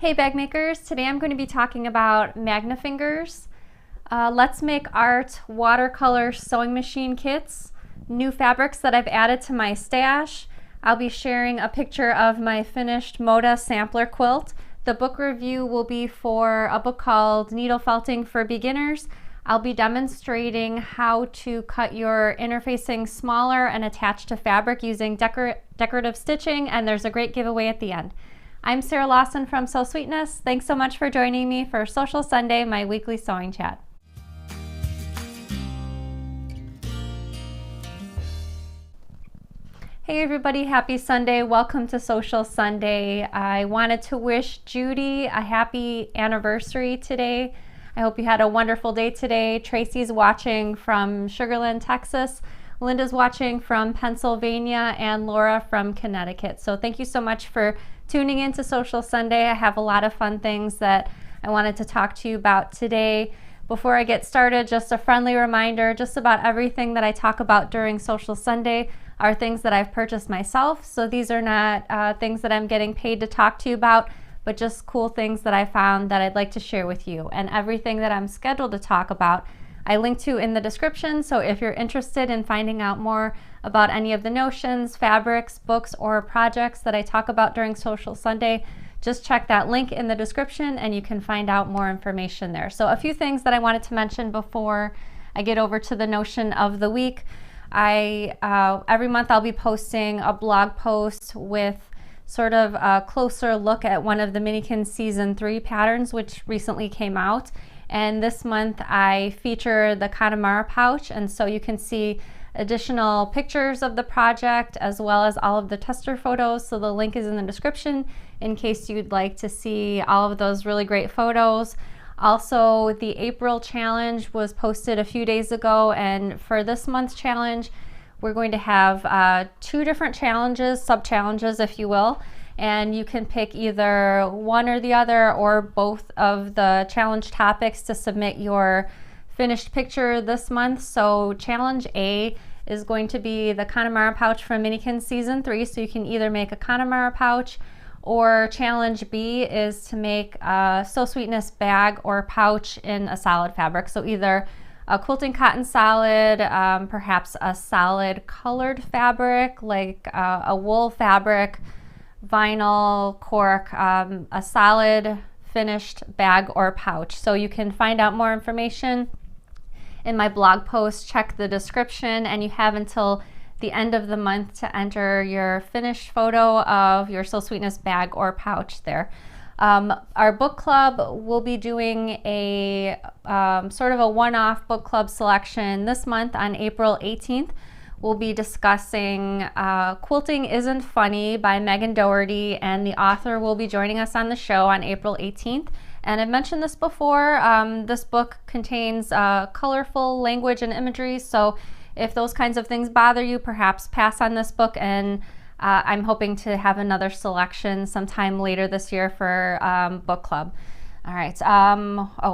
Hey bag makers, today I'm going to be talking about Magnafingers. Let's Make Art watercolor sewing machine kits, new fabrics that I've added to my stash. I'll be sharing a picture of my finished Moda sampler quilt. The book review will be for a book called Needlefelting for Beginners. I'll be demonstrating how to cut your interfacing smaller and attach to fabric using decorative stitching, and there's a great giveaway at the end. I'm Sarah Lawson from Sew Sweetness. Thanks so much for joining me for Sewcial Sunday, my weekly sewing chat. Hey everybody, happy Sunday. Welcome to Sewcial Sunday. I wanted to wish Judy a happy anniversary today. I hope you had a wonderful day today. Tracy's watching from Sugar Land, Texas. Linda's watching from Pennsylvania, and Laura from Connecticut. So thank you so much for tuning in to Sewcial Sunday. I have a lot of fun things that I wanted to talk to you about today. Before I get started, just a friendly reminder, just about everything that I talk about during Sewcial Sunday are things that I've purchased myself. So these are not things that I'm getting paid to talk to you about, but just cool things that I found that I'd like to share with you. And everything that I'm scheduled to talk about I link to in the description, so if you're interested in finding out more about any of the notions, fabrics, books, or projects that I talk about during Sewcial Sunday, just check that link in the description and you can find out more information there. So a few things that I wanted to mention before I get over to the notion of the week. Every month I'll be posting a blog post with sort of a closer look at one of the Minikin Season 3 patterns which recently came out. And this month I feature the Connemara pouch, and so you can see additional pictures of the project as well as all of the tester photos. So the link is in the description in case you'd like to see all of those really great photos. Also, the April challenge was posted a few days ago, and for this month's challenge we're going to have 2 different challenges, sub-challenges if you will. And you can pick either one or the other or both of the challenge topics to submit your finished picture this month. So challenge A is going to be the Connemara pouch from Minikin Season 3. So you can either make a Connemara pouch, or challenge B is to make a Sew Sweetness bag or pouch in a solid fabric. So either a quilting cotton solid, perhaps a solid colored fabric like a wool fabric, vinyl, cork, a solid finished bag or pouch. So you can find out more information in my blog post. Check the description, and you have until the end of the month to enter your finished photo of your Sew Sweetness bag or pouch there. Our book club will be doing a sort of a one-off book club selection this month on April 18th. We'll be discussing Quilting Isn't Funny by Megan Doherty, and the author will be joining us on the show on April 18th. And I've mentioned this before, this book contains colorful language and imagery, so if those kinds of things bother you, perhaps pass on this book, and I'm hoping to have another selection sometime later this year for book club. All right,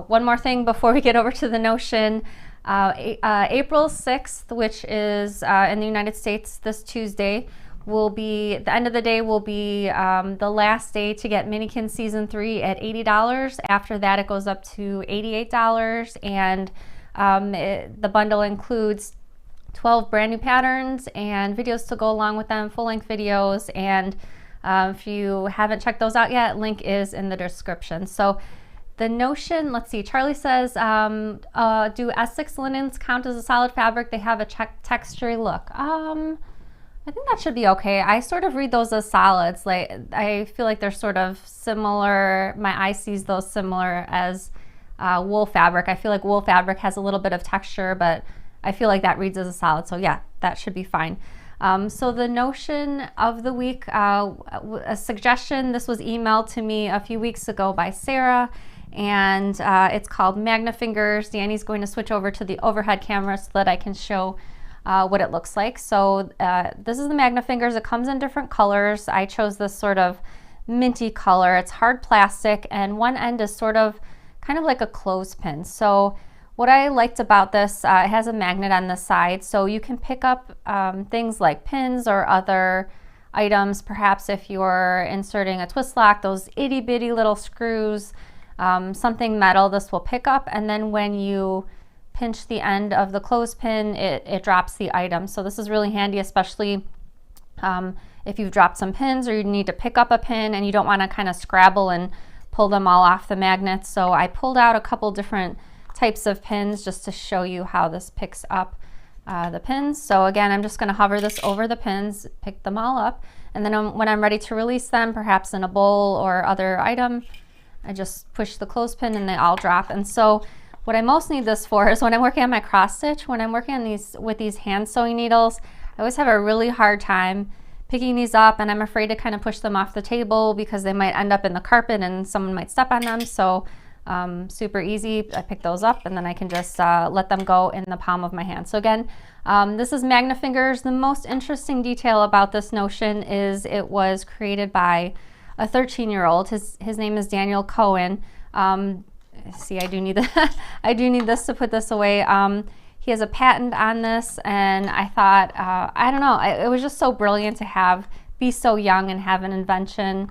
one more thing before we get over to the notion. April 6th, which is in the United States this Tuesday, will be, the end of the day will be the last day to get Minikin Season 3 at $80. After that it goes up to $88, and the bundle includes 12 brand new patterns and videos to go along with them, full-length videos, and if you haven't checked those out yet, link is in the description. So the notion, let's see, Charlie says, do Essex linens count as a solid fabric? They have a textury look. I think that should be okay. I sort of read those as solids. Like, I feel like they're sort of similar. My eye sees those similar as wool fabric. I feel like wool fabric has a little bit of texture, but I feel like that reads as a solid. So yeah, that should be fine. So the notion of the week, a suggestion, this was emailed to me a few weeks ago by Sarah, and it's called Magnafingers. Danny's going to switch over to the overhead camera so that I can show what it looks like. So this is the Magnafingers. It comes in different colors. I chose this sort of minty color. It's hard plastic, and one end is sort of kind of like a clothespin. So what I liked about this, it has a magnet on the side, so you can pick up things like pins or other items. Perhaps if you're inserting a twist lock, those itty bitty little screws, something metal, this will pick up, and then when you pinch the end of the clothespin, it drops the item. So this is really handy, especially if you've dropped some pins or you need to pick up a pin and you don't want to kind of scrabble and pull them all off the magnet. So I pulled out a couple different types of pins just to show you how this picks up the pins. So again, I'm just going to hover this over the pins, pick them all up, and then when I'm ready to release them, perhaps in a bowl or other item, I just push the clothespin and they all drop. And so what I most need this for is when I'm working on my cross stitch, when I'm working on with these hand sewing needles, I always have a really hard time picking these up, and I'm afraid to kind of push them off the table because they might end up in the carpet and someone might step on them. So super easy. I pick those up and then I can just let them go in the palm of my hand. So again, this is Magnafingers. The most interesting detail about this notion is it was created by a 13-year-old. His name is Daniel Cohen. See, I do need I do need this to put this away. He has a patent on this, and I thought, I don't know, it was just so brilliant to be so young and have an invention,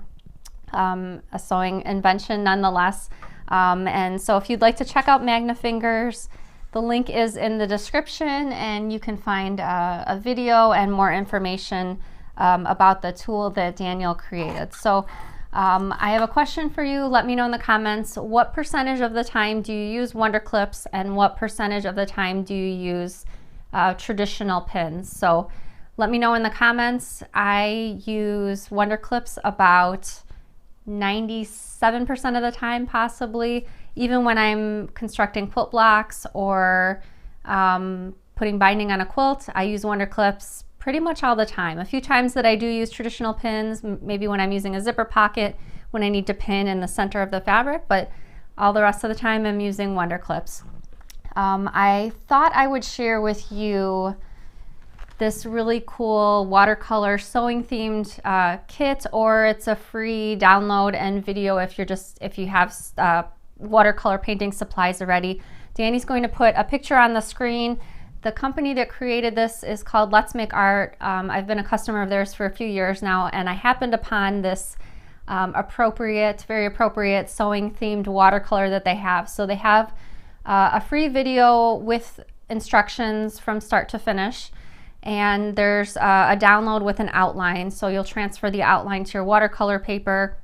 a sewing invention nonetheless. And so if you'd like to check out Magnafingers, the link is in the description, and you can find a video and more information about the tool that Daniel created. So I have a question for you. Let me know in the comments, what percentage of the time do you use Wonder Clips, and what percentage of the time do you use traditional pins? So let me know in the comments. I use Wonder Clips about 97% of the time, possibly. Even when I'm constructing quilt blocks or putting binding on a quilt, I use Wonder Clips pretty much all the time. A few times that I do use traditional pins, maybe when I'm using a zipper pocket, when I need to pin in the center of the fabric, but all the rest of the time I'm using Wonder Clips. I thought I would share with you this really cool watercolor sewing themed kit, or it's a free download and video if you have watercolor painting supplies already. Danny's going to put a picture on the screen. The company that created this is called Let's Make Art. I've been a customer of theirs for a few years now, and I happened upon this very appropriate sewing themed watercolor that they have. So they have a free video with instructions from start to finish, and there's a download with an outline. So you'll transfer the outline to your watercolor paper,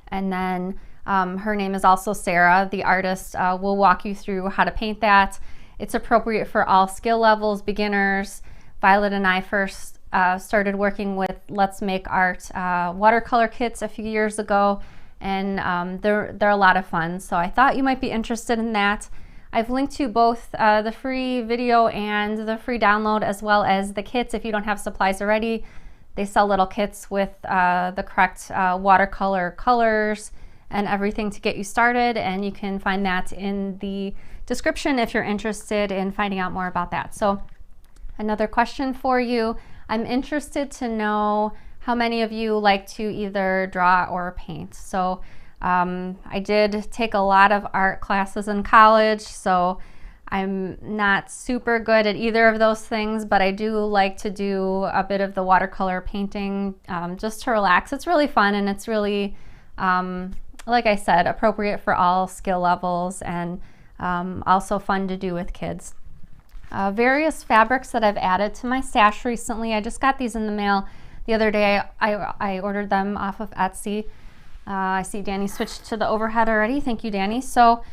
and then her name is also Sarah, the artist, will walk you through how to paint that. It's appropriate for all skill levels, beginners. Violet and I first started working with Let's Make Art watercolor kits a few years ago, and they're a lot of fun. So I thought you might be interested in that. I've linked to both the free video and the free download, as well as the kits if you don't have supplies already. They sell little kits with the correct watercolor colors and everything to get you started, and you can find that in the description if you're interested in finding out more about that. So another question for you. I'm interested to know how many of you like to either draw or paint. So I did take a lot of art classes in college, so I'm not super good at either of those things, but I do like to do a bit of the watercolor painting just to relax. It's really fun, and it's really, like I said, appropriate for all skill levels, and also fun to do with kids. Various fabrics that I've added to my stash recently. I just got these in the mail the other day. I ordered them off of Etsy. I see Danny switched to the overhead already. Thank you, Danny. So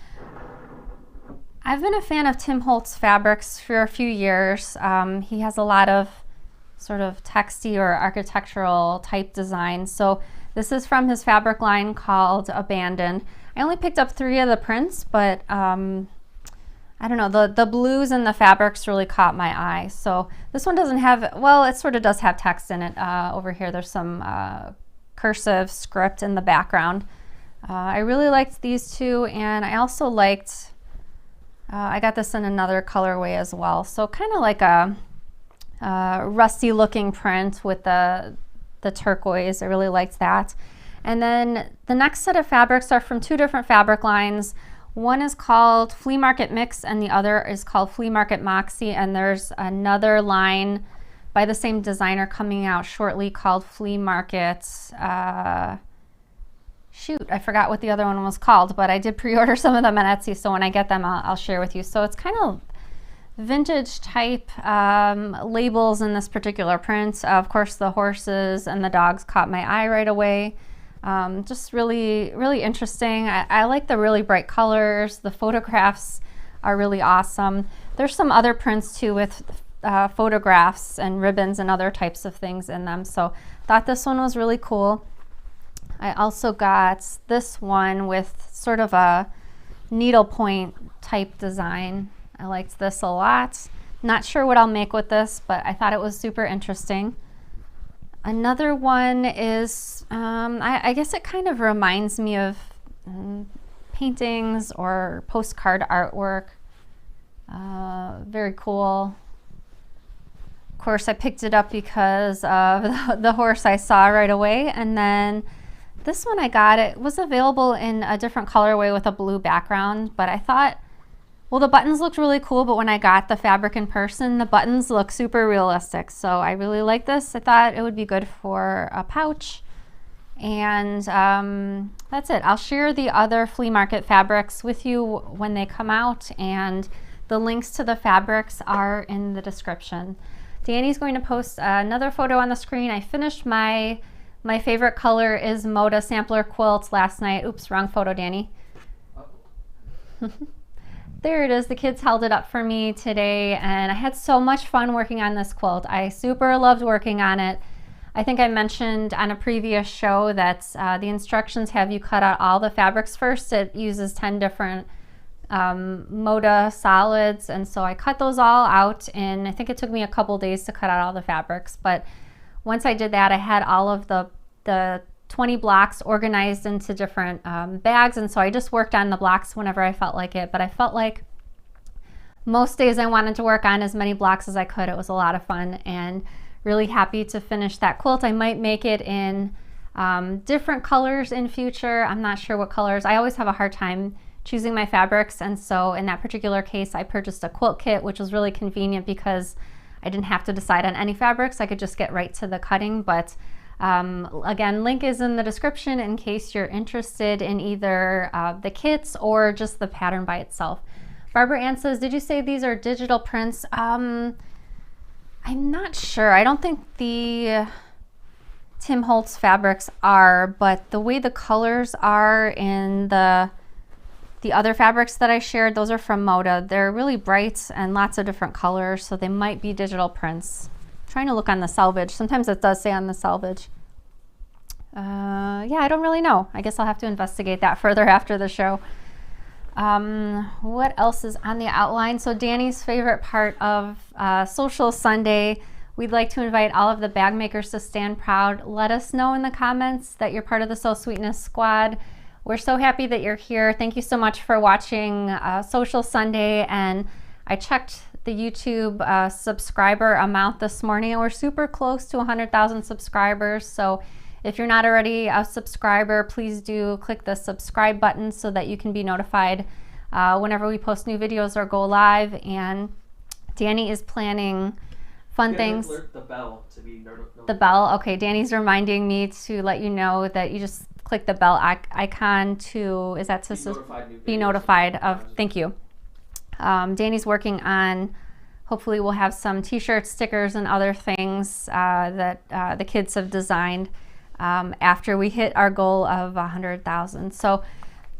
I've been a fan of Tim Holtz fabrics for a few years. He has a lot of sort of texty or architectural type designs. So this is from his fabric line called Abandoned. I only picked up 3 of the prints, but I don't know, the blues and the fabrics really caught my eye. So this one doesn't have, well, it sort of does have text in it. Over here there's some cursive script in the background. I really liked these 2, and I also liked, I got this in another colorway as well. So kind of like a rusty looking print with the turquoise. I really liked that. And then the next set of fabrics are from 2 different fabric lines. One is called Flea Market Mix and the other is called Flea Market Moxie, and there's another line by the same designer coming out shortly called Flea Market. Shoot, I forgot what the other one was called, but I did pre-order some of them on Etsy, so when I get them, I'll share with you. So it's kind of vintage type labels in this particular print. Of course, the horses and the dogs caught my eye right away. Just really, really interesting. I like the really bright colors. The photographs are really awesome. There's some other prints too with photographs and ribbons and other types of things in them. So thought this one was really cool. I also got this one with sort of a needlepoint type design. I liked this a lot. Not sure what I'll make with this, but I thought it was super interesting. Another one is, I guess it kind of reminds me of paintings or postcard artwork. Very cool. Of course, I picked it up because of the horse I saw right away. And then this one I got, it was available in a different colorway with a blue background, but I thought, well, the buttons looked really cool, but when I got the fabric in person, the buttons look super realistic. So I really like this. I thought it would be good for a pouch. And that's it. I'll share the other flea market fabrics with you when they come out, and the links to the fabrics are in the description. Danny's going to post another photo on the screen. I finished my favorite color is Moda sampler quilt last night. Oops, wrong photo, Danny. There it is. The kids held it up for me today, and I had so much fun working on this quilt. I super loved working on it. I think I mentioned on a previous show that the instructions have you cut out all the fabrics first. It uses 10 different Moda solids, and so I cut those all out, and I think it took me a couple days to cut out all the fabrics. But once I did that, I had all of the 20 blocks organized into different bags, and so I just worked on the blocks whenever I felt like it. But I felt like most days I wanted to work on as many blocks as I could. It was a lot of fun, and really happy to finish that quilt. I might make it in different colors in future. I'm not sure what colors. I always have a hard time choosing my fabrics, and so in that particular case I purchased a quilt kit, which was really convenient because I didn't have to decide on any fabrics. I could just get right to the cutting. But again, link is in the description in case you're interested in either the kits or just the pattern by itself. Barbara Ann says, did you say these are digital prints? I'm not sure. I don't think the Tim Holtz fabrics are, but the way the colors are in the other fabrics that I shared, those are from Moda. They're really bright and lots of different colors, so they might be digital prints. I'm trying to look on the selvage. Sometimes it does say on the selvage. Yeah, I don't really know. I guess I'll have to investigate that further after the show. What else is on the outline? So Danny's favorite part of Sewcial Sunday, we'd like to invite all of the bag makers to stand proud. Let us know in the comments that you're part of the Sew Sweetness squad. We're so happy that you're here. Thank you so much for watching Sewcial Sunday. And I checked the YouTube subscriber amount this morning, and we're super close to 100,000 subscribers. So if you're not already a subscriber, please do click the subscribe button so that you can be notified whenever we post new videos or go live. And Danny is planning fun things. Alert the bell to be notified. The bell, okay. Danny's reminding me to let you know that you just click the bell icon to, is that to be notified of, thank you. Danny's working on, hopefully we'll have some t-shirts, stickers, and other things that the kids have designed after we hit our goal of 100,000. So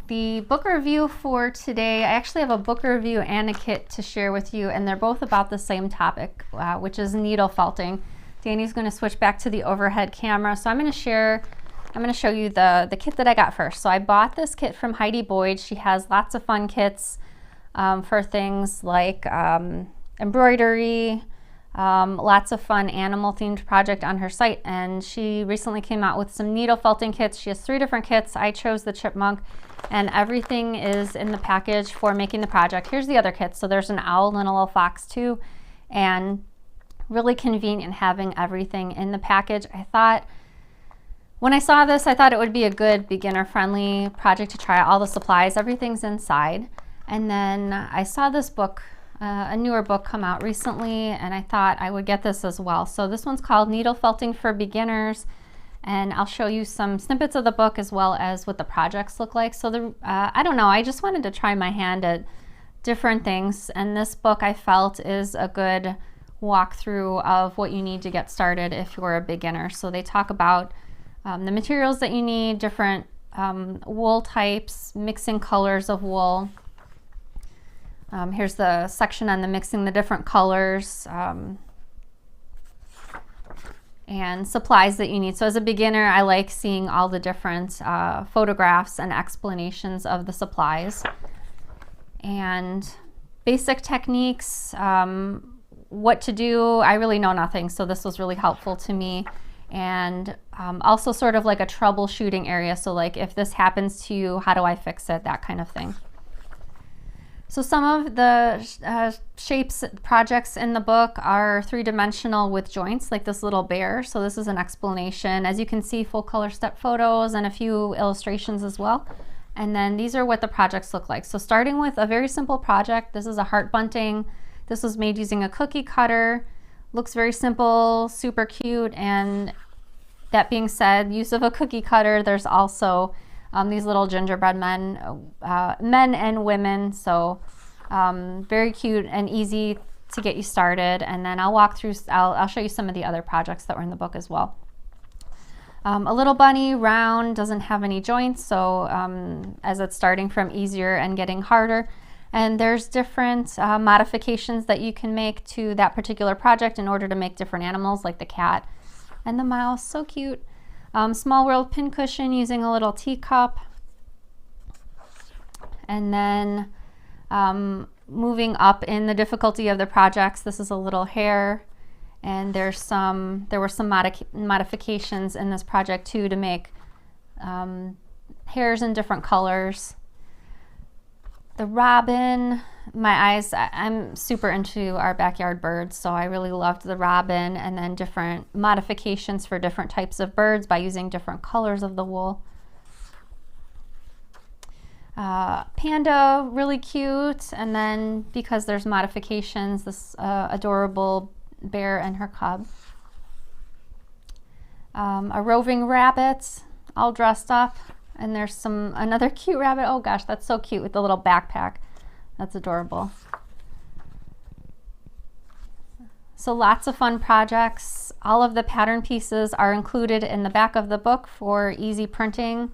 the book review for today, I actually have a book review and a kit to share with you, and they're both about the same topic, which is needle felting. Danny's going to switch back to the overhead camera. So I'm going to show you the kit that I got first. So I bought this kit from Heidi Boyd. She has lots of fun kits for things like embroidery, lots of fun animal themed project on her site, and she recently came out with some needle felting kits. She has 3 different kits. I chose the chipmunk, and everything is in the package for making the project. Here's the other kit. So there's an owl and a little fox too, and really convenient having everything in the package. I thought, when I saw this, I thought it would be a good beginner-friendly project to try all the supplies. Everything's inside. And then I saw this book a newer book come out recently, and I thought I would get this as well. So this one's called Needlefelting for Beginners, and I'll show you some snippets of the book as well as what the projects look like. So I don't know, I just wanted to try my hand at different things, and this book I felt is a good walkthrough of what you need to get started if you're a beginner. So they talk about the materials that you need, different wool types, mixing colors of wool. Here's the section on the mixing the different colors and supplies that you need. So as a beginner, I like seeing all the different photographs and explanations of the supplies. And basic techniques, what to do, I really know nothing, so this was really helpful to me. And also sort of like a troubleshooting area, so like if this happens to you, how do I fix it, that kind of thing. So some of the shapes, projects in the book are three-dimensional with joints, like this little bear. So this is an explanation. As you can see, full color step photos and a few illustrations as well. And then these are what the projects look like. So starting with a very simple project, this is a heart bunting. This was made using a cookie cutter. Looks very simple, super cute. And that being said, use of a cookie cutter, there's also these little gingerbread men and women. So very cute and easy to get you started. And then I'll walk through, I'll show you some of the other projects that were in the book as well. A little bunny, round, doesn't have any joints, so as it's starting from easier and getting harder. And there's different modifications that you can make to that particular project in order to make different animals, like the cat and the mouse, so cute. Small world pincushion using a little teacup. And then moving up in the difficulty of the projects, this is a little hare. And there were some modifications in this project too to make hairs in different colors. The robin, I'm super into our backyard birds, so I really loved the robin, and then different modifications for different types of birds by using different colors of the wool. Panda, really cute, and then because there's modifications, this adorable bear and her cub. A roving rabbit, all dressed up, and there's another cute rabbit. Oh gosh, that's so cute with the little backpack. That's adorable. So lots of fun projects. All of the pattern pieces are included in the back of the book for easy printing.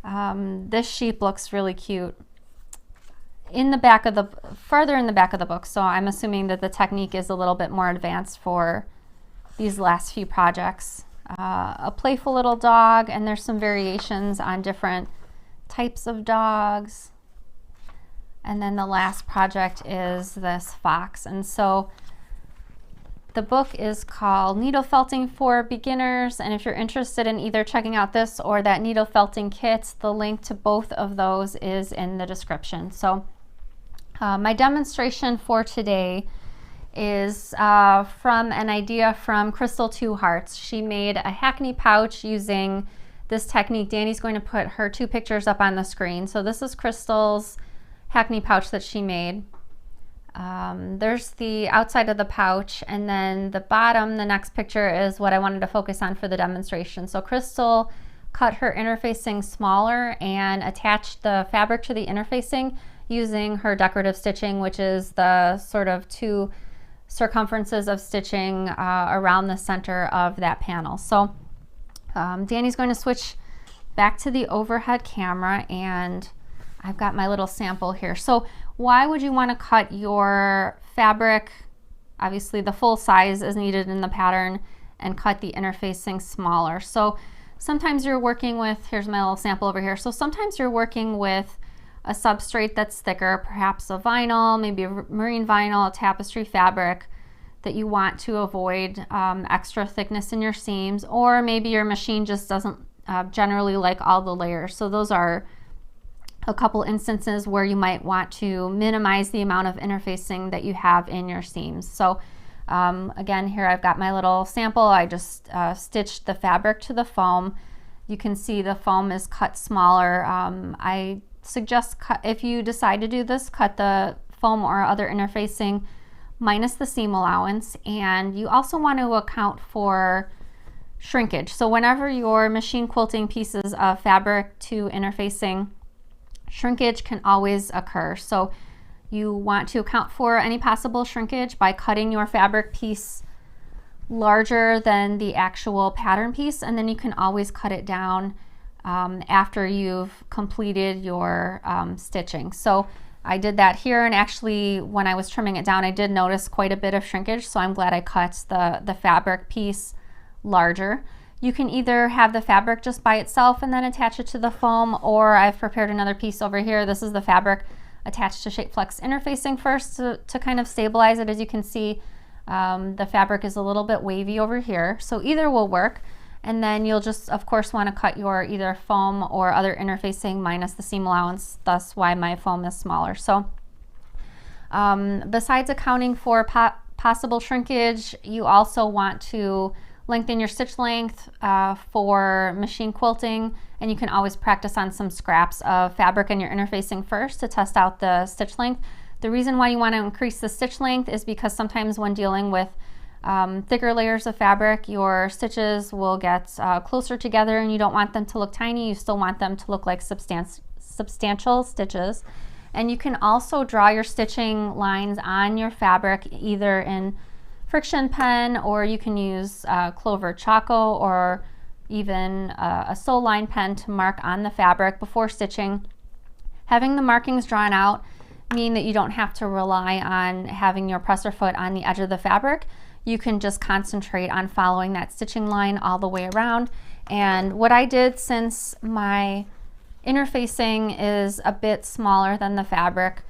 This sheep looks really cute. Further in the back of the book, so I'm assuming that the technique is a little bit more advanced for these last few projects. A playful little dog, and there's some variations on different types of dogs. And then the last project is this fox. And so the book is called Needlefelting for Beginners, and if you're interested in either checking out this or that needlefelting kit, the link to both of those is in the description. So my demonstration for today is from an idea from Crystal Two Hearts. She made a hackney pouch using this technique. Danny's going to put her two pictures up on the screen. So this is Crystal's hackney pouch that she made. There's the outside of the pouch, and then the bottom, the next picture, is what I wanted to focus on for the demonstration. So Crystal cut her interfacing smaller and attached the fabric to the interfacing using her decorative stitching, which is the sort of two circumferences of stitching around the center of that panel. So Danny's going to switch back to the overhead camera, and I've got my little sample here. So why would you want to cut your fabric? Obviously the full size is needed in the pattern, and cut the interfacing smaller. So sometimes you're working with, here's my little sample over here. So sometimes you're working with a substrate that's thicker, perhaps a vinyl, maybe a marine vinyl, a tapestry fabric that you want to avoid extra thickness in your seams, or maybe your machine just doesn't generally like all the layers. So those are a couple instances where you might want to minimize the amount of interfacing that you have in your seams. So again, here I've got my little sample. I just stitched the fabric to the foam. You can see the foam is cut smaller. I suggest if you decide to do this, cut the foam or other interfacing minus the seam allowance. And you also want to account for shrinkage. So whenever you're machine quilting pieces of fabric to interfacing, shrinkage can always occur. So you want to account for any possible shrinkage by cutting your fabric piece larger than the actual pattern piece, and then you can always cut it down after you've completed your stitching. So I did that here, and actually when I was trimming it down I did notice quite a bit of shrinkage, so I'm glad I cut the fabric piece larger. You can either have the fabric just by itself and then attach it to the foam, or I've prepared another piece over here. This is the fabric attached to Shapeflex interfacing first to kind of stabilize it. As you can see, the fabric is a little bit wavy over here, so either will work. And then you'll just of course want to cut your either foam or other interfacing minus the seam allowance, thus why my foam is smaller. So besides accounting for possible shrinkage, you also want to lengthen your stitch length for machine quilting, and you can always practice on some scraps of fabric in your interfacing first to test out the stitch length. The reason why you want to increase the stitch length is because sometimes when dealing with thicker layers of fabric, your stitches will get closer together and you don't want them to look tiny. You still want them to look like substantial stitches. And you can also draw your stitching lines on your fabric either in friction pen, or you can use Clover Choco or even a sew line pen to mark on the fabric before stitching. Having the markings drawn out mean that you don't have to rely on having your presser foot on the edge of the fabric. You can just concentrate on following that stitching line all the way around. And what I did, since my interfacing is a bit smaller than the fabric,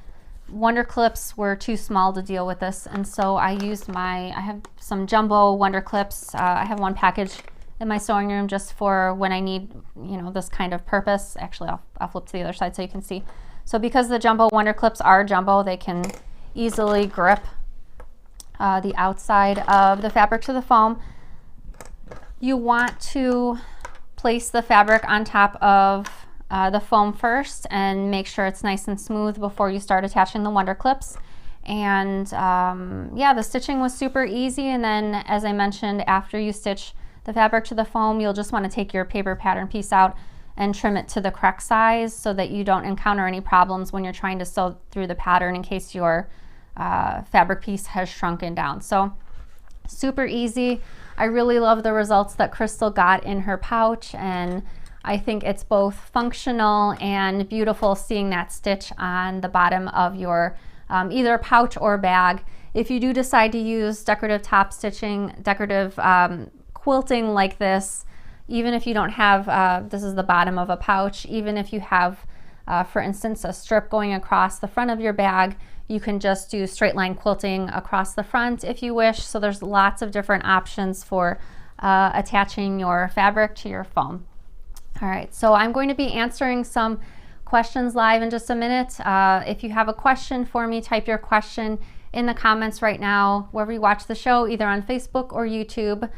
Wonder clips were too small to deal with this, and so I used I have some jumbo Wonder clips. I have one package in my sewing room just for when I need, you know, this kind of purpose. Actually, I'll flip to the other side so you can see. So because the jumbo Wonder clips are jumbo, they can easily grip the outside of the fabric to the foam. You want to place the fabric on top of the foam first and make sure it's nice and smooth before you start attaching the Wonder clips. And yeah, the stitching was super easy. And then, as I mentioned, after you stitch the fabric to the foam, you'll just want to take your paper pattern piece out and trim it to the correct size so that you don't encounter any problems when you're trying to sew through the pattern in case your fabric piece has shrunken down. So super easy. I really love the results that Crystal got in her pouch, and I think it's both functional and beautiful seeing that stitch on the bottom of your either pouch or bag. If you do decide to use decorative top stitching, decorative quilting like this, even if you don't have, this is the bottom of a pouch, even if you have, for instance, a strip going across the front of your bag, you can just do straight line quilting across the front if you wish. So there's lots of different options for attaching your fabric to your foam. All right, so I'm going to be answering some questions live in just a minute. If you have a question for me, type your question in the comments right now, wherever you watch the show, either on Facebook or YouTube.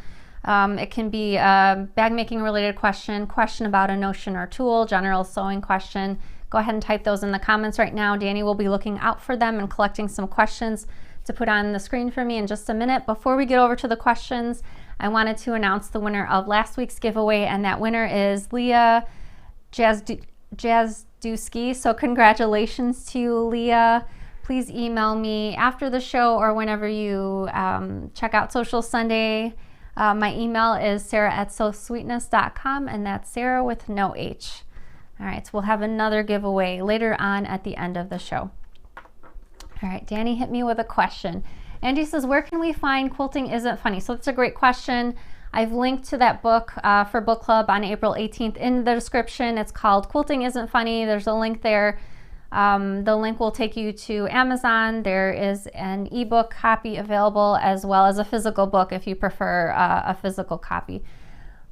It can be a bag making related question, question about a notion or tool, general sewing question. Go ahead and type those in the comments right now. Danny will be looking out for them and collecting some questions to put on the screen for me in just a minute. Before we get over to the questions, I wanted to announce the winner of last week's giveaway, and that winner is Leah Jazdowski. So congratulations to you, Leah. Please email me after the show or whenever you check out Sewcial Sunday. My email is sarah@sewsweetness.com, and that's Sarah with no H. All right, so we'll have another giveaway later on at the end of the show. All right, Danny hit me with a question. Andy says, where can we find Quilting Isn't Funny? So that's a great question. I've linked to that book for book club on April 18th in the description. It's called Quilting Isn't Funny. There's a link there. The link will take you to Amazon. There is an ebook copy available as well as a physical book if you prefer a physical copy.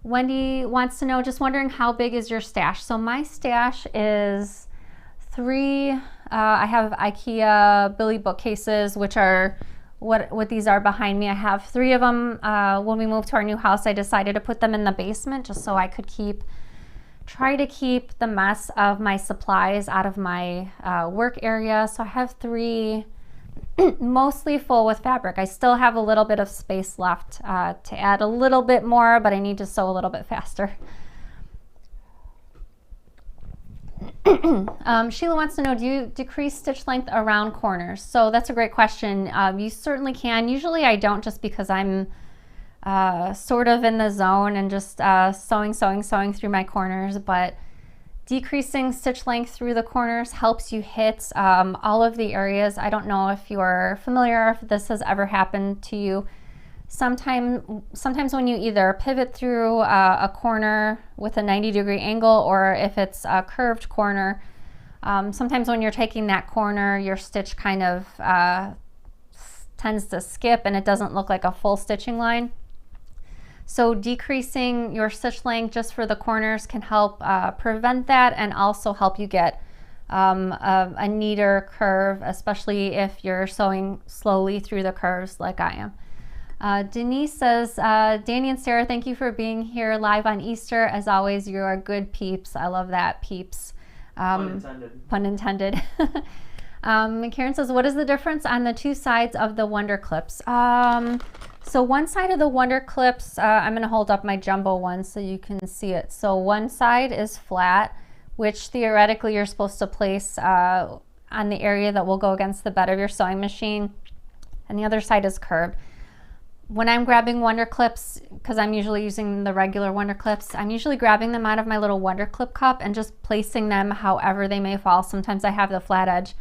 Wendy wants to know, just wondering, how big is your stash? So my stash is 3, I have IKEA Billy bookcases, which are what these are behind me. I have 3 of them. When we moved to our new house, I decided to put them in the basement just so I could keep try to keep the mess of my supplies out of my work area. So I have 3 mostly full with fabric. I still have a little bit of space left to add a little bit more, but I need to sew a little bit faster. Sheila wants to know, do you decrease stitch length around corners? So that's a great question. You certainly can. Usually I don't, just because I'm sort of in the zone and just sewing through my corners, but decreasing stitch length through the corners helps you hit all of the areas. I don't know if you're familiar, if this has ever happened to you. Sometimes when you either pivot through a corner with a 90-degree angle, or if it's a curved corner, sometimes when you're taking that corner, your stitch kind of tends to skip and it doesn't look like a full stitching line. So decreasing your stitch length just for the corners can help prevent that, and also help you get a neater curve, especially if you're sewing slowly through the curves like I am. Denise says, Danny and Sarah, thank you for being here live on Easter. As always, you are good peeps. I love that, peeps. Pun intended. Pun intended. Karen says, what is the difference on the 2 sides of the Wonder Clips? So one side of the Wonder Clips, I'm going to hold up my jumbo one so you can see it. So one side is flat, which theoretically you're supposed to place on the area that will go against the bed of your sewing machine, and the other side is curved. When I'm grabbing Wonder Clips, because I'm usually using the regular Wonder Clips, I'm usually grabbing them out of my little Wonder Clip cup and just placing them however they may fall. Sometimes I have the flat edge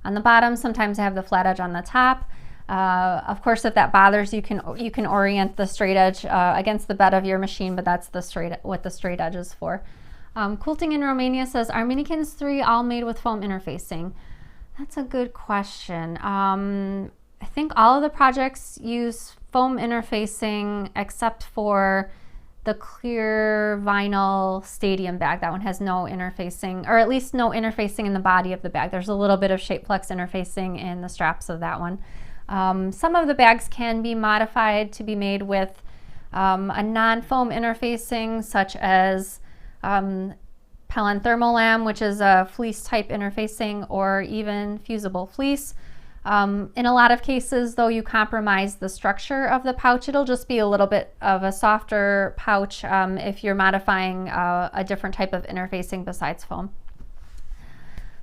on the bottom, sometimes I have the flat edge on the top. Of course, if that bothers you, you can orient the straight edge against the bed of your machine, but that's what the straight edge is for. Quilting in Romania says, are Minikins 3 all made with foam interfacing? That's a good question. I think all of the projects use foam interfacing except for the clear vinyl stadium bag. That one has no interfacing, or at least no interfacing in the body of the bag. There's a little bit of Shapeflex interfacing in the straps of that one. Some of the bags can be modified to be made with a non-foam interfacing, such as Pellon Thermolam, which is a fleece type interfacing, or even fusible fleece. In a lot of cases, though, you compromise the structure of the pouch. It'll just be a little bit of a softer pouch if you're modifying a different type of interfacing besides foam.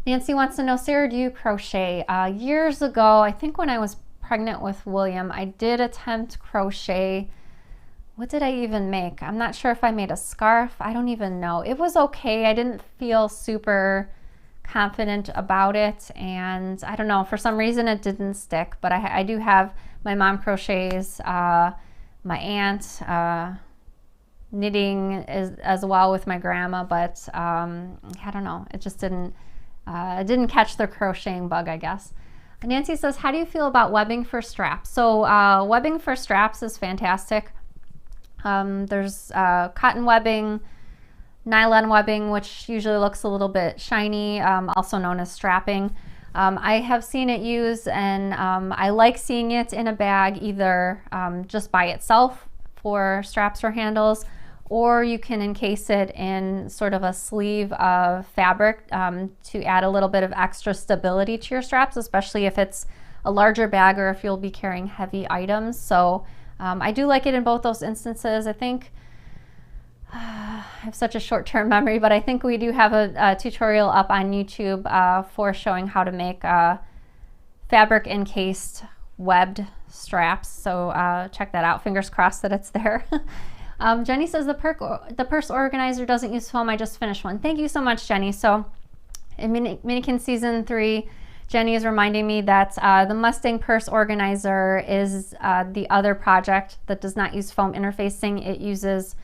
Nancy wants to know, Sarah, do you crochet? Years ago, I think when I was pregnant with William, I did attempt crochet. What did I even make? I'm not sure if I made a scarf. I don't even know. It was okay. I didn't feel super confident about it, and I don't know, for some reason it didn't stick, but I do have, my mom crochets, my aunt knitting as well with my grandma, but I don't know, it just didn't catch the crocheting bug, I guess. Nancy says, how do you feel about webbing for straps? So webbing for straps is fantastic. There's cotton webbing, nylon webbing, which usually looks a little bit shiny, also known as strapping. I have seen it used, and I like seeing it in a bag, either just by itself for straps or handles, or you can encase it in sort of a sleeve of fabric to add a little bit of extra stability to your straps, especially if it's a larger bag or if you'll be carrying heavy items. So I do like it in both those instances. I think I have such a short-term memory, but I think we do have a tutorial up on YouTube for showing how to make fabric encased webbed straps. So check that out. Fingers crossed that it's there. Jenny says the purse organizer doesn't use foam. I just finished one. Thank you so much, Jenny. So in Minikin Season 3, Jenny is reminding me that the Mustang purse organizer is the other project that does not use foam interfacing. It uses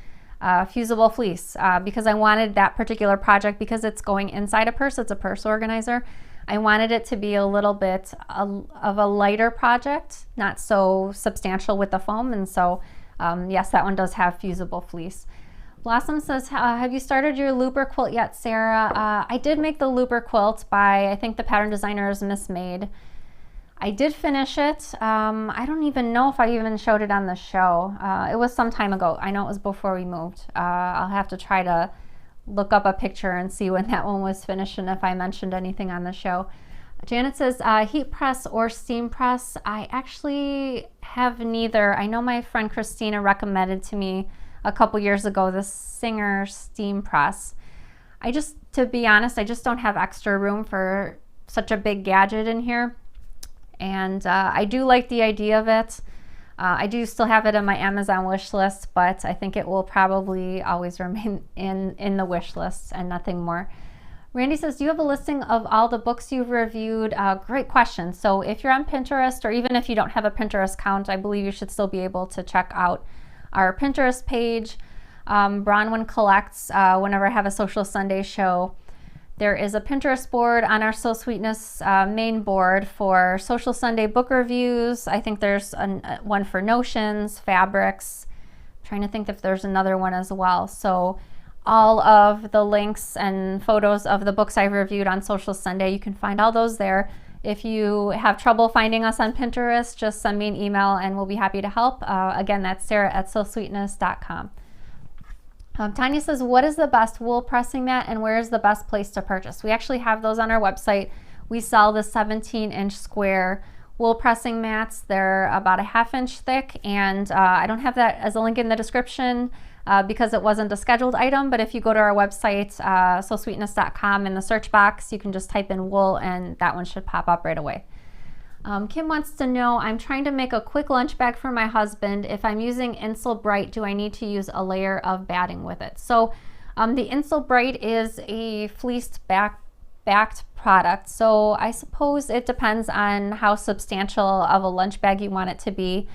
fusible fleece because I wanted that particular project, because it's going inside a purse, it's a purse organizer. I wanted it to be a little bit of a lighter project, not so substantial with the foam, and so yes, that one does have fusible fleece. Blossom says, have you started your looper quilt yet, Sarah? I did make the looper quilt by, I think the pattern designer is Miss Made. I did finish it. I don't even know if I even showed it on the show. It was some time ago. I know it was before we moved. I'll have to try to look up a picture and see when that one was finished and if I mentioned anything on the show. Janet says, heat press or steam press? I actually have neither. I know my friend Christina recommended to me a couple years ago the Singer steam press. To be honest, I just don't have extra room for such a big gadget in here. And I do like the idea of it. I do still have it on my Amazon wish list, but I think it will probably always remain in the wish list and nothing more. Randy says, do you have a listing of all the books you've reviewed? Great question. So if you're on Pinterest, or even if you don't have a Pinterest account, I believe you should still be able to check out our Pinterest page. Bronwyn collects whenever I have a Sewcial Sunday show. There is a Pinterest board on our Sew Sweetness main board for Sewcial Sunday book reviews. I think there's one for notions, fabrics. I'm trying to think if there's another one as well. So all of the links and photos of the books I've reviewed on Sewcial Sunday, you can find all those there. If you have trouble finding us on Pinterest, just send me an email and we'll be happy to help. Again, that's sarah@sewsweetness.com. Tanya says, what is the best wool pressing mat and where is the best place to purchase? We actually have those on our website. We sell the 17-inch square wool pressing mats. They're about a 1/2 inch thick, and I don't have that as a link in the description because it wasn't a scheduled item, but if you go to our website, sewsweetness.com, in the search box, you can just type in wool and that one should pop up right away. Kim wants to know, I'm trying to make a quick lunch bag for my husband. If I'm using Insel Bright, do I need to use a layer of batting with it? So the Insel Bright is a fleeced backed product. So I suppose it depends on how substantial of a lunch bag you want it to be.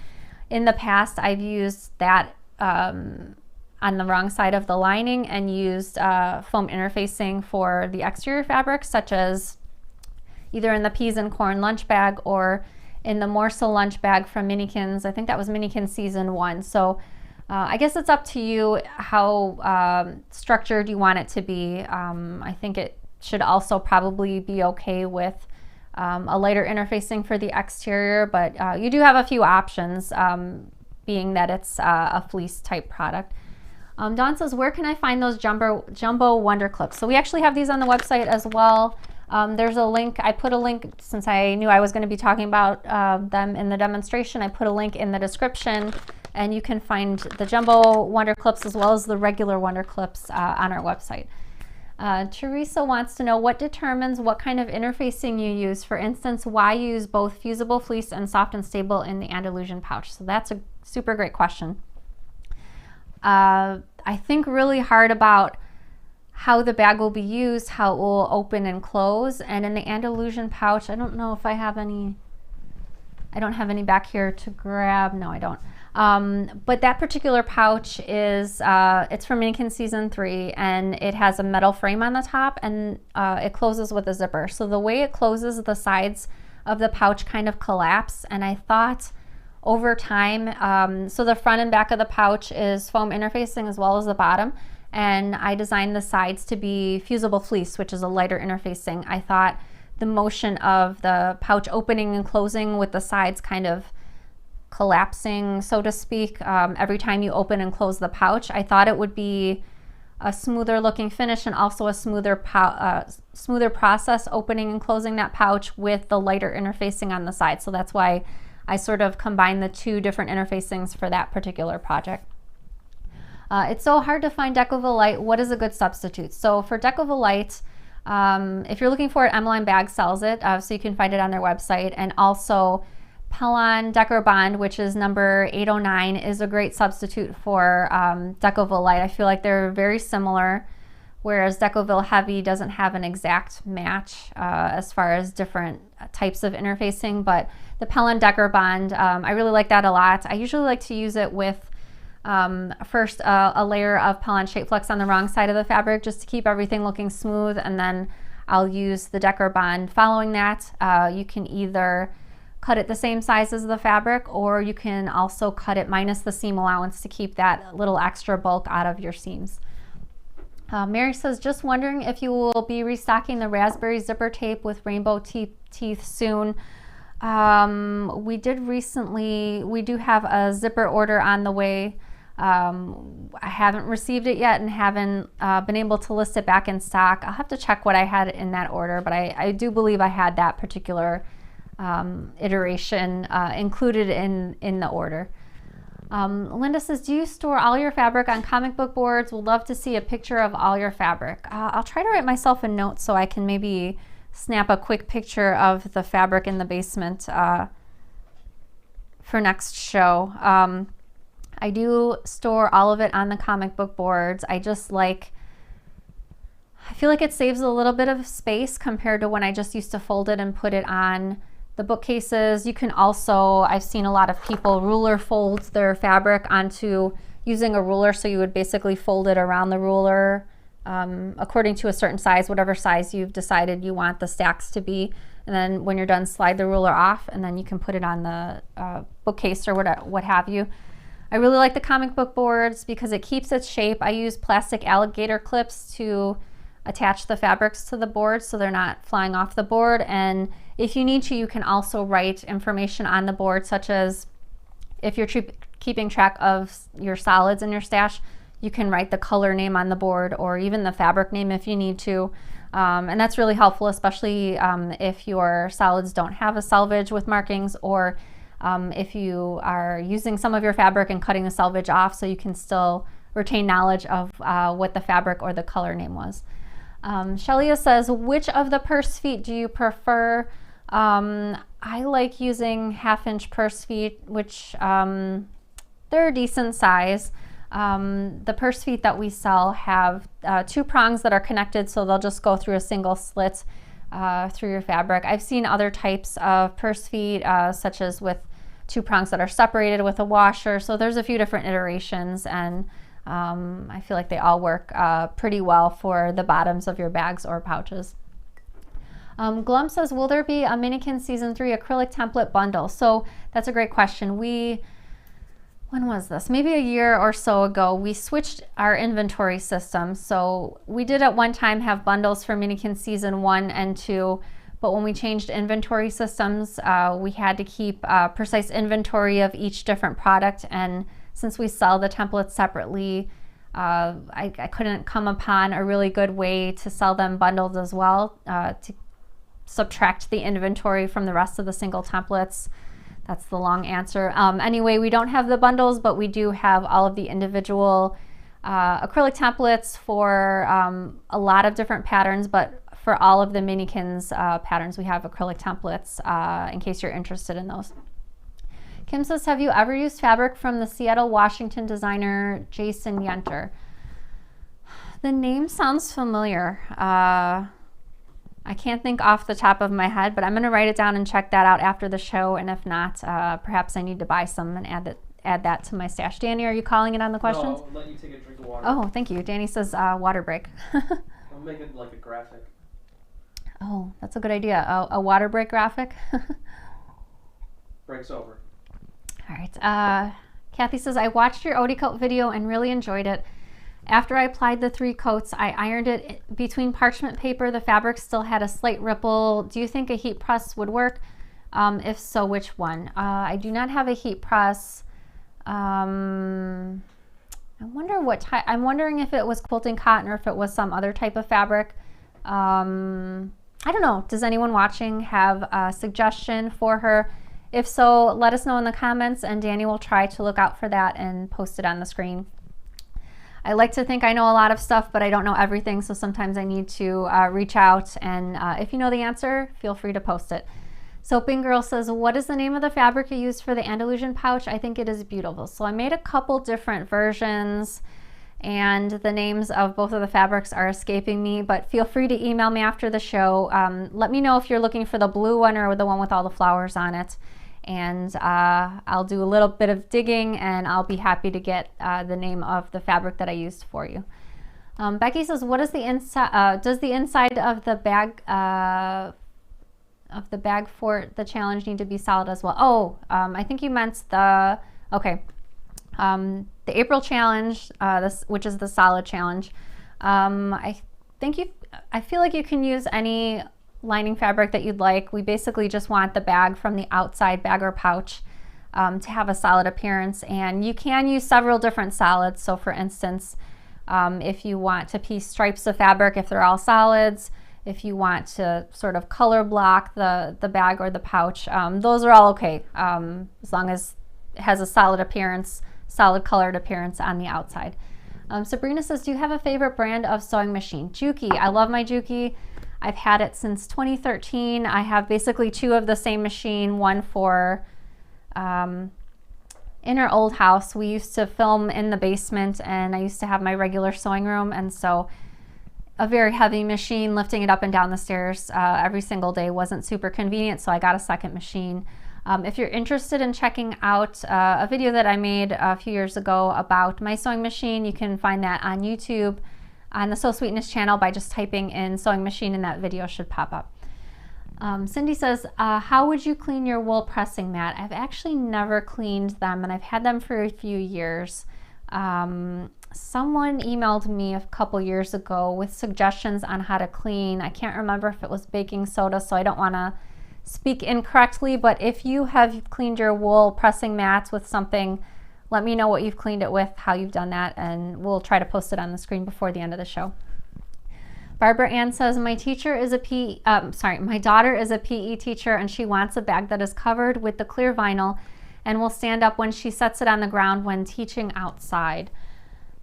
In the past, I've used that on the wrong side of the lining and used foam interfacing for the exterior fabrics, such as either in the peas and corn lunch bag or in the morsel lunch bag from Minikins. I think that was Minikin season 1. So I guess it's up to you how structured you want it to be. I think it should also probably be okay with a lighter interfacing for the exterior, but you do have a few options, being that it's a fleece type product. Dawn says, where can I find those jumbo Wonder Clips? So we actually have these on the website as well. There's a link. I put a link, since I knew I was going to be talking about them in the demonstration, I put a link in the description, and you can find the jumbo Wonder Clips as well as the regular Wonder Clips on our website. Teresa wants to know, what determines what kind of interfacing you use? For instance, why use both fusible fleece and soft and stable in the Andalusian pouch? So that's a super great question. I think really hard about how the bag will be used, how it will open and close. And in the Andalusian pouch, I don't know if I have any, I don't have any back here to grab. No, I don't. But that particular pouch is, it's from Minikin season 3, and it has a metal frame on the top, and it closes with a zipper. So the way it closes, the sides of the pouch kind of collapse, and I thought over time, so the front and back of the pouch is foam interfacing as well as the bottom, and I designed the sides to be fusible fleece, which is a lighter interfacing. I thought the motion of the pouch opening and closing with the sides kind of collapsing, so to speak, every time you open and close the pouch, I thought it would be a smoother looking finish and also a smoother process opening and closing that pouch with the lighter interfacing on the side. So that's why I sort of combined the two different interfacings for that particular project. It's so hard to find Decovilite. What is a good substitute? So for Decovilite, if you're looking for it, Emmeline Bag sells it, so you can find it on their website. And also Pellon Decor Bond, which is number 809, is a great substitute for Decovilite. I feel like they're very similar, whereas Decovil Heavy doesn't have an exact match as far as different types of interfacing, but the Pellon Decor Bond, I really like that a lot. I usually like to use it with first a layer of Pellon Shape Flex on the wrong side of the fabric just to keep everything looking smooth, and then I'll use the Decor Bond following that. You can either cut it the same size as the fabric, or you can also cut it minus the seam allowance to keep that little extra bulk out of your seams. Mary says, just wondering if you will be restocking the raspberry zipper tape with rainbow teeth soon. We did recently. We do have a zipper order on the way. I haven't received it yet and haven't been able to list it back in stock. I'll have to check what I had in that order, but I do believe I had that particular iteration included in the order. Linda says, do you store all your fabric on comic book boards? Would love to see a picture of all your fabric. I'll try to write myself a note so I can maybe snap a quick picture of the fabric in the basement for next show. I do store all of it on the comic book boards. I feel like it saves a little bit of space compared to when I just used to fold it and put it on the bookcases. You can also, I've seen a lot of people ruler fold their fabric onto using a ruler, so you would basically fold it around the ruler according to a certain size, whatever size you've decided you want the stacks to be, and then when you're done, slide the ruler off and then you can put it on the bookcase or what have you. I really like the comic book boards because it keeps its shape. I use plastic alligator clips to attach the fabrics to the board so they're not flying off the board, and if you need to, you can also write information on the board, such as if you're keeping track of your solids in your stash, you can write the color name on the board or even the fabric name if you need to, and that's really helpful, especially if your solids don't have a selvage with markings, or if you are using some of your fabric and cutting the selvage off, so you can still retain knowledge of what the fabric or the color name was. Shelia says, which of the purse feet do you prefer? I like using 1/2-inch purse feet, which they're a decent size. The purse feet that we sell have 2 prongs that are connected, so they'll just go through a single slit through your fabric. I've seen other types of purse feet, such as with 2 prongs that are separated with a washer. So there's a few different iterations, and I feel like they all work pretty well for the bottoms of your bags or pouches. Glum says, will there be a Minikin Season 3 acrylic template bundle? So that's a great question. When was this? Maybe a year or so ago, we switched our inventory system. So we did at one time have bundles for Minikin Season 1 and 2, but when we changed inventory systems, we had to keep precise inventory of each different product, and since we sell the templates separately, I couldn't come upon a really good way to sell them bundled as well, to subtract the inventory from the rest of the single templates. That's the long answer. Anyway, we don't have the bundles, but we do have all of the individual acrylic templates for a lot of different patterns, but for all of the Minikins patterns, we have acrylic templates in case you're interested in those. Kim says, have you ever used fabric from the Seattle, Washington designer Jason Yenter? The name sounds familiar. I can't think off the top of my head, but I'm going to write it down and check that out after the show, and if not, perhaps I need to buy some and add that to my stash. Danny, are you calling it on the questions? No, I'll let you take a drink of water. Oh, thank you. Danny says water break. I'll make it like a graphic. Oh, that's a good idea. A water break graphic. Break's over. All right. Kathy says, I watched your Odie coat video and really enjoyed it. After I applied the 3 coats, I ironed it between parchment paper. The fabric still had a slight ripple. Do you think a heat press would work? If so, which one? I do not have a heat press. I wonder what type. I'm wondering if it was quilting cotton or if it was some other type of fabric. I don't know. Does anyone watching have a suggestion for her? If so, let us know in the comments, and Danny will try to look out for that and post it on the screen. I like to think I know a lot of stuff, but I don't know everything, so sometimes I need to reach out, and if you know the answer, feel free to post it. Soaping Girl says, what is the name of the fabric you used for the Andalusian pouch? I think it is beautiful. So I made a couple different versions, and the names of both of the fabrics are escaping me, but feel free to email me after the show. Let me know if you're looking for the blue one or the one with all the flowers on it, and I'll do a little bit of digging, and I'll be happy to get the name of the fabric that I used for you. Becky says, what is the inside, does the inside of the bag for the challenge need to be solid as well? Oh, I think you meant the, okay. The April challenge, which is the solid challenge. I feel like you can use any lining fabric that you'd like. We basically just want the bag from the outside bag or pouch to have a solid appearance. And you can use several different solids. So for instance, if you want to piece stripes of fabric, if they're all solids, if you want to sort of color block the bag or the pouch, those are all okay, as long as it has a solid appearance, solid colored appearance on the outside. Sabrina says, do you have a favorite brand of sewing machine? Juki. I love my Juki. I've had it since 2013. I have basically two of the same machine, one for in our old house. We used to film in the basement, and I used to have my regular sewing room, and so a very heavy machine, lifting it up and down the stairs every single day wasn't super convenient, so I got a second machine. If you're interested in checking out a video that I made a few years ago about my sewing machine, you can find that on YouTube on the Sew Sweetness channel by just typing in sewing machine, and that video should pop up. Cindy says, how would you clean your wool pressing mat? I've actually never cleaned them, and I've had them for a few years. Someone emailed me a couple years ago with suggestions on how to clean. I can't remember if it was baking soda, so I don't want to speak incorrectly, but if you have cleaned your wool pressing mats with something, let me know what you've cleaned it with, how you've done that, and we'll try to post it on the screen before the end of the show. Barbara Ann says, my daughter is a PE teacher, and she wants a bag that is covered with the clear vinyl and will stand up when she sets it on the ground when teaching outside.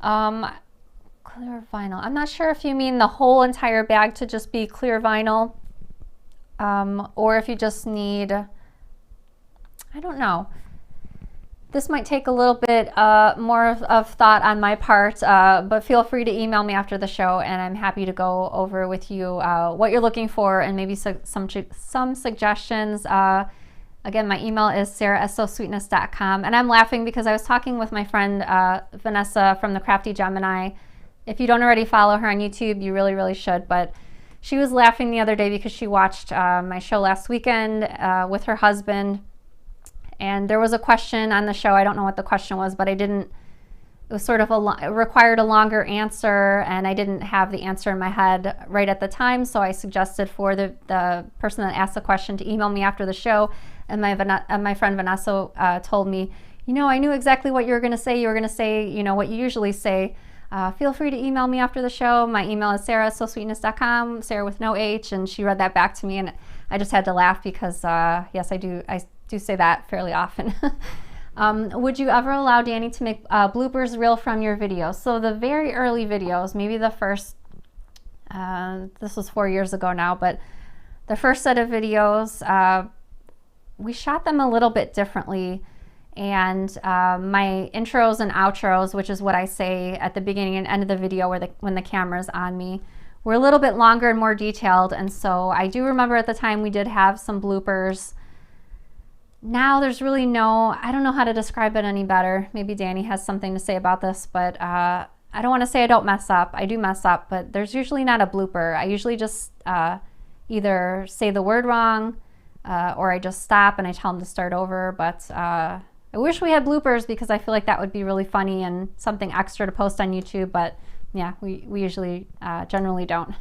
Clear vinyl. I'm not sure if you mean the whole entire bag to just be clear vinyl, or if you just need, I don't know. This might take a little bit more of thought on my part, but feel free to email me after the show, and I'm happy to go over with you what you're looking for and maybe some suggestions. Again, my email is sarah@sewsweetness.com, and I'm laughing because I was talking with my friend Vanessa from the Crafty Gemini. If you don't already follow her on YouTube, you really, really should. But she was laughing the other day because she watched my show last weekend with her husband, and there was a question on the show. I don't know what the question was, but it was sort of it required a longer answer, and I didn't have the answer in my head right at the time, so I suggested for the person that asked the question to email me after the show, and my friend Vanessa told me, you know, I knew exactly what you were going to say. You were going to say, you know, what you usually say. Feel free to email me after the show. My email is sarah@sewsweetness.com, Sarah with no H, and she read that back to me, and I just had to laugh because, yes, I do say that fairly often. Would you ever allow Danny to make bloopers reel from your videos? So the very early videos, maybe the first, this was 4 years ago now, but the first set of videos, we shot them a little bit differently. And my intros and outros, which is what I say at the beginning and end of the video when the camera's on me, were a little bit longer and more detailed. And so I do remember at the time we did have some bloopers. Now there's really I don't know how to describe it any better. Maybe Danny has something to say about this, but I don't want to say I don't mess up. I do mess up, but there's usually not a blooper. I usually just either say the word wrong or I just stop and I tell them to start over. But I wish we had bloopers because I feel like that would be really funny and something extra to post on YouTube, but yeah, we usually generally don't.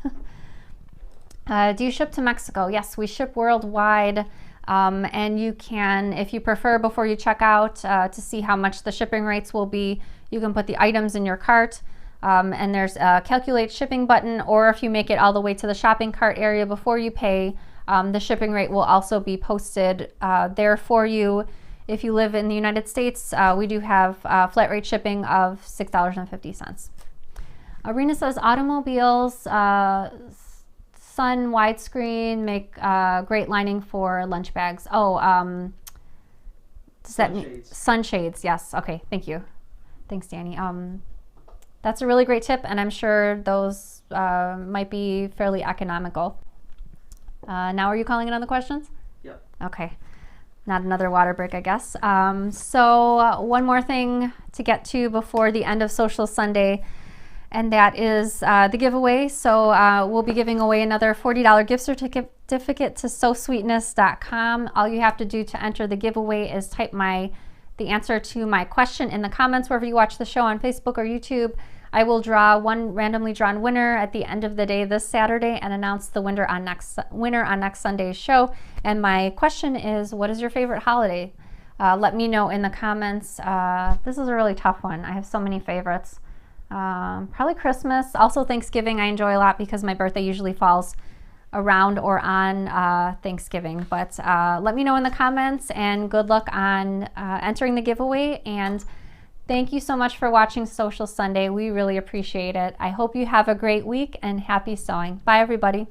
Do you ship to Mexico? Yes, we ship worldwide. And you can, if you prefer, before you check out to see how much the shipping rates will be, you can put the items in your cart, and there's a calculate shipping button, or if you make it all the way to the shopping cart area before you pay, the shipping rate will also be posted there for you. If you live in the United States, we do have flat rate shipping of $6.50. Arena says automobiles, sun widescreen make great lining for lunch bags. Oh, does that mean sunshades? Yes. Okay. Thank you. Thanks, Danny. That's a really great tip, and I'm sure those might be fairly economical. Now, are you calling in on the questions? Yep. Okay. Not another water break, I guess. So one more thing to get to before the end of Sewcial Sunday, and that is the giveaway. So we'll be giving away another $40 gift certificate to sewsweetness.com. All you have to do to enter the giveaway is type the answer to my question in the comments wherever you watch the show on Facebook or YouTube. I will draw one randomly drawn winner at the end of the day this Saturday and announce the winner on next Sunday's show. And my question is, what is your favorite holiday? Let me know in the comments. This is a really tough one. I have so many favorites. Probably Christmas. Also Thanksgiving I enjoy a lot because my birthday usually falls around or on Thanksgiving. But let me know in the comments, and good luck on entering the giveaway. And thank you so much for watching Sewcial Sunday. We really appreciate it. I hope you have a great week and happy sewing. Bye everybody.